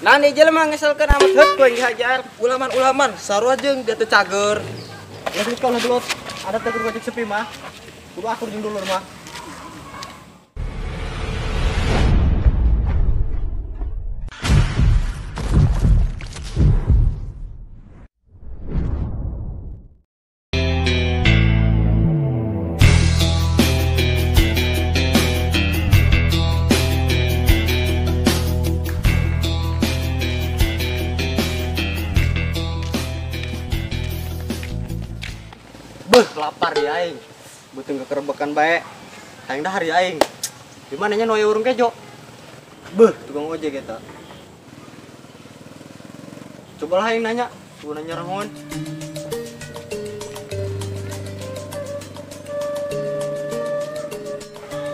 Nanti jelema ngeselkeun amat heut ku yang dihajar. Ulaman sarua jeung dia teu cager. Ya sih kalau dulu ada tegur gojek sepi mah. Kudu akur jeung dulur mah. Beuh, lapar ya aing. Beuteung kekerebekan bae. Aing dah hari aing. Di mana nya noe urung kejo? Beuh, tukang ojek eta. Coba lah aing nanya, gua nanya rangon.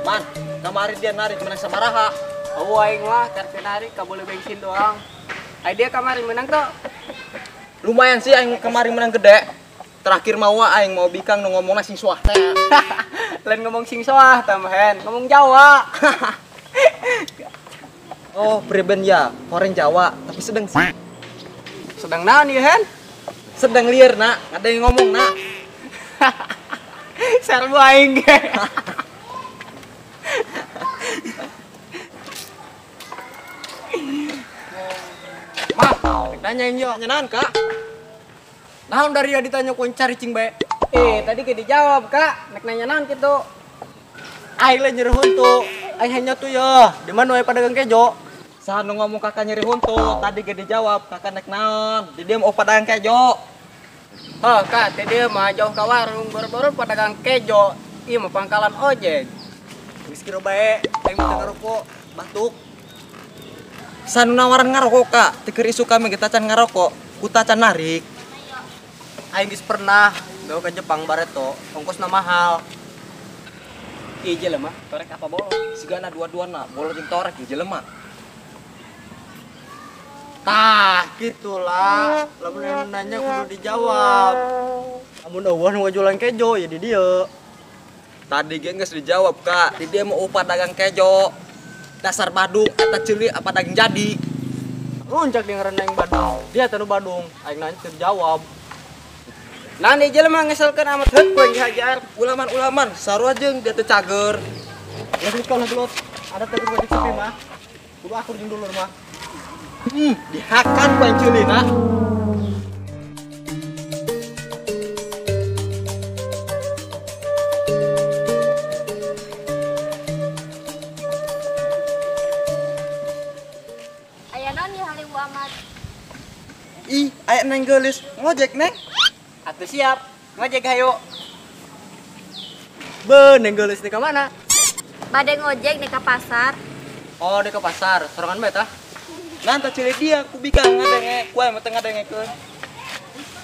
Man, kamari dia narik menang sama Raha. Oh aing mah karek narik ka boleh bensin doang. Ai dia kamari menang tuh. Lumayan sih aing kemarin menang gede. Terakhir mau aing mau bikang nu ngomongna sing suah teh. Lain ngomong sing soah tambahan, ngomong Jawa. Oh, preben ya, orang Jawa, tapi sedang sih. Sedang naon ieu hen? Sedang liar nak, ada yang ngomong nak. Serbu aing ge. Mah, nanyain yo. Nyenan kak. Naon dari dia ditanya ku cari cing bae. Tadi ge dijawab, Kak. Nek nanya naon kitu. Aing lah nyerehun tuh. Aing hanya tuh ya. Di mana wae pedagang kejo? Saat nu ngomong kakak nyeri huntu, tadi gak dijawab, kakak naik naon. Di dia mau pedagang kejo. Oh, Kak, tadi mah jauh ka warung baru-baru pedagang kejo. Ieu mah pangkalan ojek. Geus kira bae, aing mah ngarokok, batuk. Saat nu nawaran ngarokok kak, tikeur isu kami kita can ngarokok, kuta can narik. Aing geus pernah gawe ka Jepang bareto, ongkosna mahal. Ih jelema, torek apa bolo? Sigana dua-duana, bolo jeung torek di jelema. Tah, gitulah. Lamun anu nanya kudu dijawab. Amun eueuh nu ngajualan kejo ya di dieu. Tadi ge geus dijawab kak, di dia mau upah dagang kejo. Dasar Badung, eta ceuli apa daging jadi. Runcak di ngaranna aing Badung. Dia teh nu Badung, aing nanya teu dijawab. Nanti jelema ngeselkeun amat heut ku yang dihajar. Ulaman sarua jeung dia teu cager. Ya sih kalau dulu ada tegur gojek sepi mah. Kudu akur jeung dulur mah. Dihakan ku yang ceulina. Aya naon ieu haliweu amat? Ih, aya neng geulis, ngojek neng. Atuh siap. Ngojek hayu. Beuh, neng geulis teh ka mana? Bade ngojek nih ke pasar. Oh, di ke pasar, sorangan bae tah. Nanti ceuli dia, ku bikang ngadenge, ku aya mah teu ngadengekeun.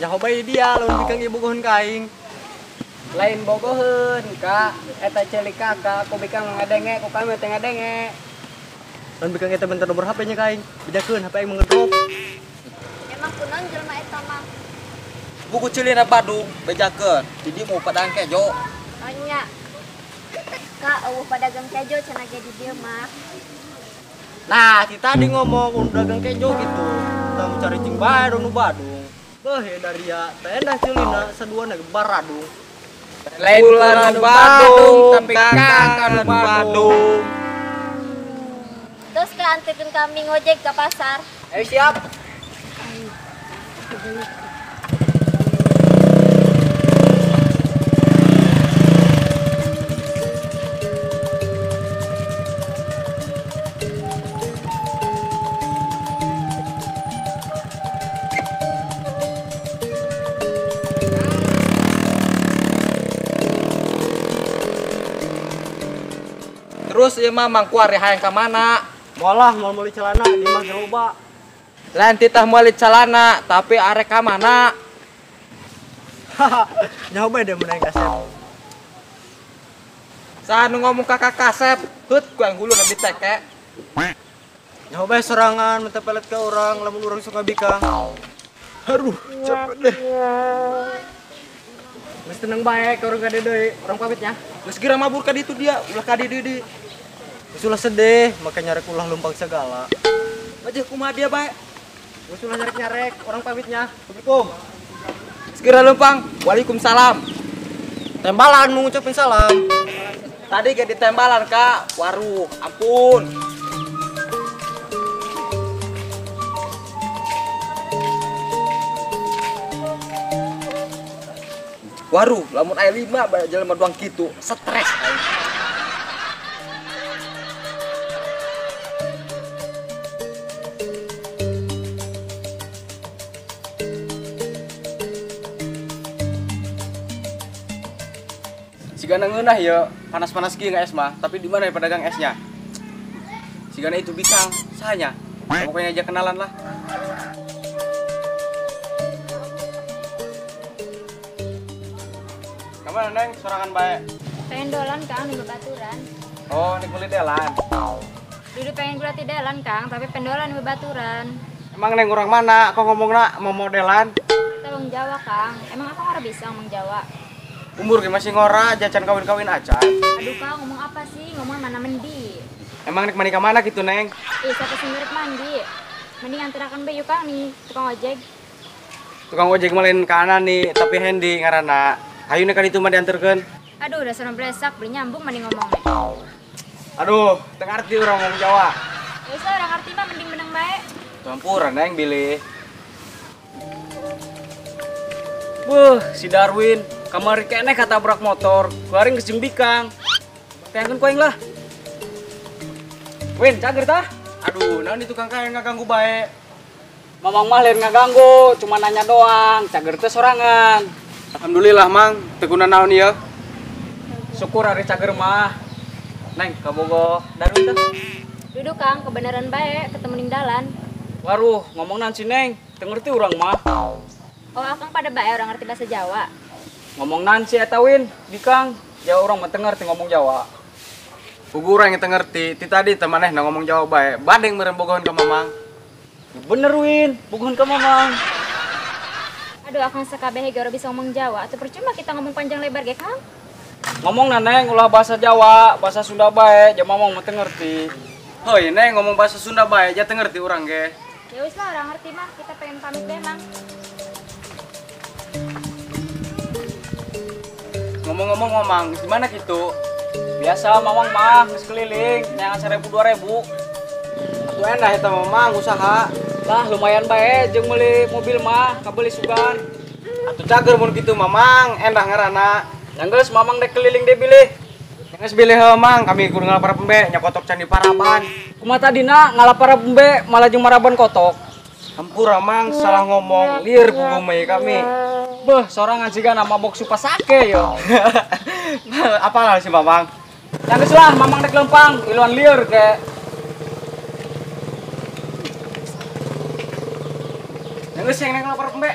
Ya hobai dia lamun bikang ibu gohon ka aing. Lain bogoheun, Kak. Eta ceuli kakak, ku bikang ngadenge, ku kami teh ngadenge. Lamun bikang eta bentar nomor HP-nya ka aing. Bedakeun HP aing mengedrop. Emang kunaon jelema eta mah? Buku ceulina Badung, bejakeun. Di dia mau pedagang kejo. Anya. Kak, eueuh pedagang kejo cenah ge di dieu mah. Nah, kita tadi ngomong udah dagang kejo gitu. Udah mau cari cing bae nu Badung. Beuh, ya dari ya, teh dah ceulina saduana ge baradung. Lain bulan Badung, tapi kakak nu Badung. Terus ka antikeun kami ngojek ke pasar. Ayo siap. Terus ieu mah mangkuari hayang ka mana? Moalah mau meuli celana di mah ge loba. Lain titah meuli calana, tapi arek ka mana? Nyaho bae deh menang kasep. Saha nu ngomong kakak kasep, heut ku yang hulu nabi teke. Nyaho bae sorangan minta pelet ke orang lamun urang suka bikang. Aduh, capek deh. Geus tenang bae, ka urang gade deui, urang pamit nya. Geus geura mabur ka ditu dia, ulah ka di deui. Geus ulah sedih, makanya rek ulah lumpang segala. Aja kumaha dia baik. Usul nyarek-nyarek, orang pamitnya. Assalamualaikum. Segera lempang. Waalaikumsalam. Tembalan mau ngucapin salam. Tadi kayak ditembalan kak. Waruh, ampun. Waruh, lamun aya 5 jelema doang gitu, stres aing. Sigana ngeunah ya, panas-panas kieu es mah, tapi di mana ya pedagang esnya? Sigana itu bikang, sahanya. Pokoknya aja kenalan lah. Kemana Neng? Sorangan baik. Pengen dolan Kang di bebaturan. Oh, ini kulit delan. Dulu pengen gula delan Kang, tapi pendolan di bebaturan. Emang Neng orang mana? Kok ngomongna mau modelan? Tolong Jawa Kang. Emang aku nggak bisa ngomong Jawa. Umur ge masih ngora, jajan kawin-kawin aja. Aduh Kang, ngomong apa sih? Ngomong mana mendi? Emang nek mandi ke mana gitu, Neng? Siapa sendiri mandi? Mending antarakan bayu Kang nih, tukang ojek. Tukang ojek malin kanan nih, tapi handy ngaranna. Hayu nek itu mah dianterkeun. Aduh, udah serem blesak, beli nyambung mending ngomong. Aduh, teu ngarti urang ngomong Jawa. Wis lah, orang ngerti mah mending meneng bae. Campuran Neng bilih. Si Darwin, kamari kene katabrak motor, kuaring geus jeung bikang. Teangkeun ku aing lah. Win, cager tah? Aduh, naon itu Kang kae ngaganggu bae. Mamang mah lain ngaganggu, cuma nanya doang. Cager teh sorangan. Alhamdulillah, Mang. Teu guna naon ieu? Syukur hari cager mah. Neng, kabogo Darwin teh. Duduk Kang, kebenaran bae, ketemu ning dalan. Waruh, ngomong nanti Neng. Teu ngerti urang mah. Oh, akang pada bae orang ngerti bahasa Jawa. Ngomong nanti eta Win, Bikang. Jawa orang mah teu ngerti ngomong Jawa. Pugu urang yang teu ngerti, ti tadi teh manehna ngomong Jawa bae. Badeng meureun bogohan ka Mamang. Bener Win, bukan ke Mamang. Aduh, akang sakabehe ge bisa ngomong Jawa. Atuh percuma kita ngomong panjang lebar ge, Kang. Ngomong Neng ulah bahasa Jawa, bahasa Sunda bae, jeung Mamang mah teu ngerti. Hoi, Neng ngomong bahasa Sunda bae, ja teu ngerti urang ge. Ya wis lah, orang ngerti mah. Kita pengen pamit memang. Ngomong-ngomong Mamang, gimana gitu? Biasa Mamang mah geus keliling, nyangan 1000-2000. Atuh endah eta Mamang usaha. Lah lumayan bae jeung meuli mobil mah, kabeli sugan. Atuh cager mun kitu Mamang, endah ngaranna. Yang geus Mamang dek keliling deh bilih. Geus bilih heuh Mang, kami kudu ngalapar pembe nyakotok Candi Paraban. Kumaha tadina ngalapara pembe malah jeung maraban kotok. Hampura Mang, salah ngomong, lieur pugu mah kami. Beuh, sorangan siga nama mabok supasake yo. Apalah si Mamang? Yang geus lah Mamang dek lempang, iluan lieur ke. Yang geus yang ngalapar pembe.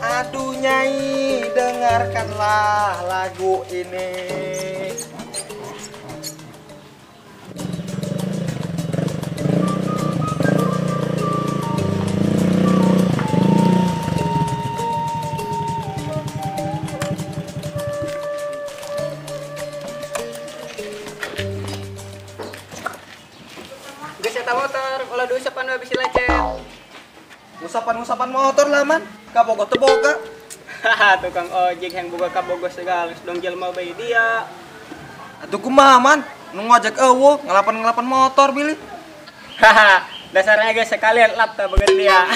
Aduh Nyai, dengarkanlah lagu ini. Geus eta motor, ulah diusapan we bisi lecet. Ngusapan motor lah man, kabogo teu boga. Haha, tukang ojek yang boga kabogo segala dong jelema bae dia. Atuh kumaha man, nu ngojek eueuh ngalapan motor bilih. Haha, dasarnya guys sekalian lap teh beget dia.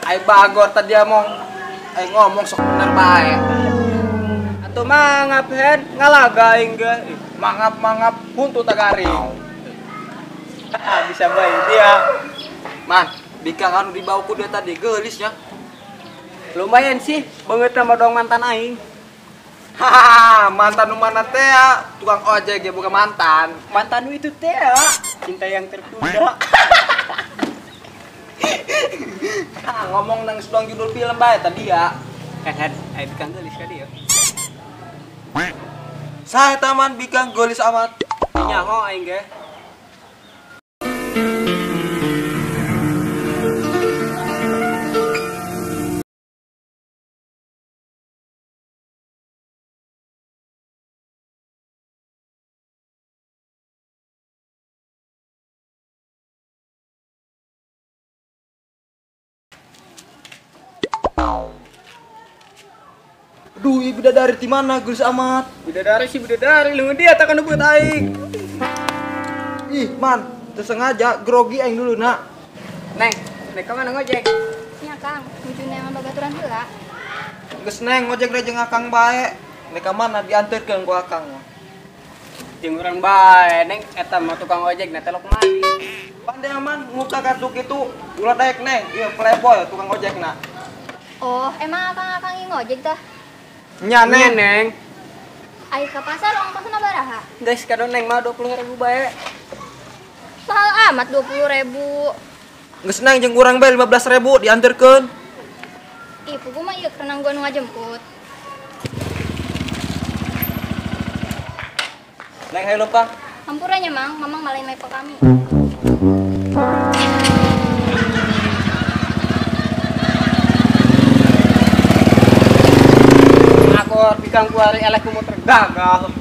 Ai bagor tadi ngomong sok bener bae. Atuh mangap hen ngalaga aing ge. Mangap huntu tagaring. Bisa bae dia. Man, bikang anu dibawa ku dia tadi geulisnya. Lumayan sih, banget sama dong mantan aing. Hahaha, mantan nu mana teh ya? Tukang ojek ya bukan mantan. Mantanmu itu teh ya, cinta yang tertunda. Ngomong nang sedang judul film bae tadi ya. Aing bikang geulis ka dia. Saya taman bikang geulis amat. Nyaho aing ge. Duh, ibu bidadari di mana? Geus amat. Bidadari sih bidadari, lu dia takkan buat aing. Ih, man, tersengaja grogi aing dulu, nak. Neng, neng kemana ngojek? Ya Kang, ujungnya emang babaturan heula. Geus neng ngojek da jeung akang bae. Neka mana dianterkeun ku akang. Jeung urang bae, neng eta mah tukang ojek na telok mandi. Pandai aman muka kartu kitu ulah daek neng, ieu playboy tukang ojekna. Oh, emang akang ingin ngojek tah? Nya Neng, neng. neng. Ayo ke pasar ongkosna baraha? Guys, kadang neng mah 20.000 bae. Mahal amat 20.000. Geus neng jeung urang bae 15.000 dianterkeun. Ih, pugu mah ieu kerenang gua nu ngajemput. Neng hayu lupa. Hampuranya mang, mamang malain lepo kami. Aku bikang ku hari elek ku motor gagal.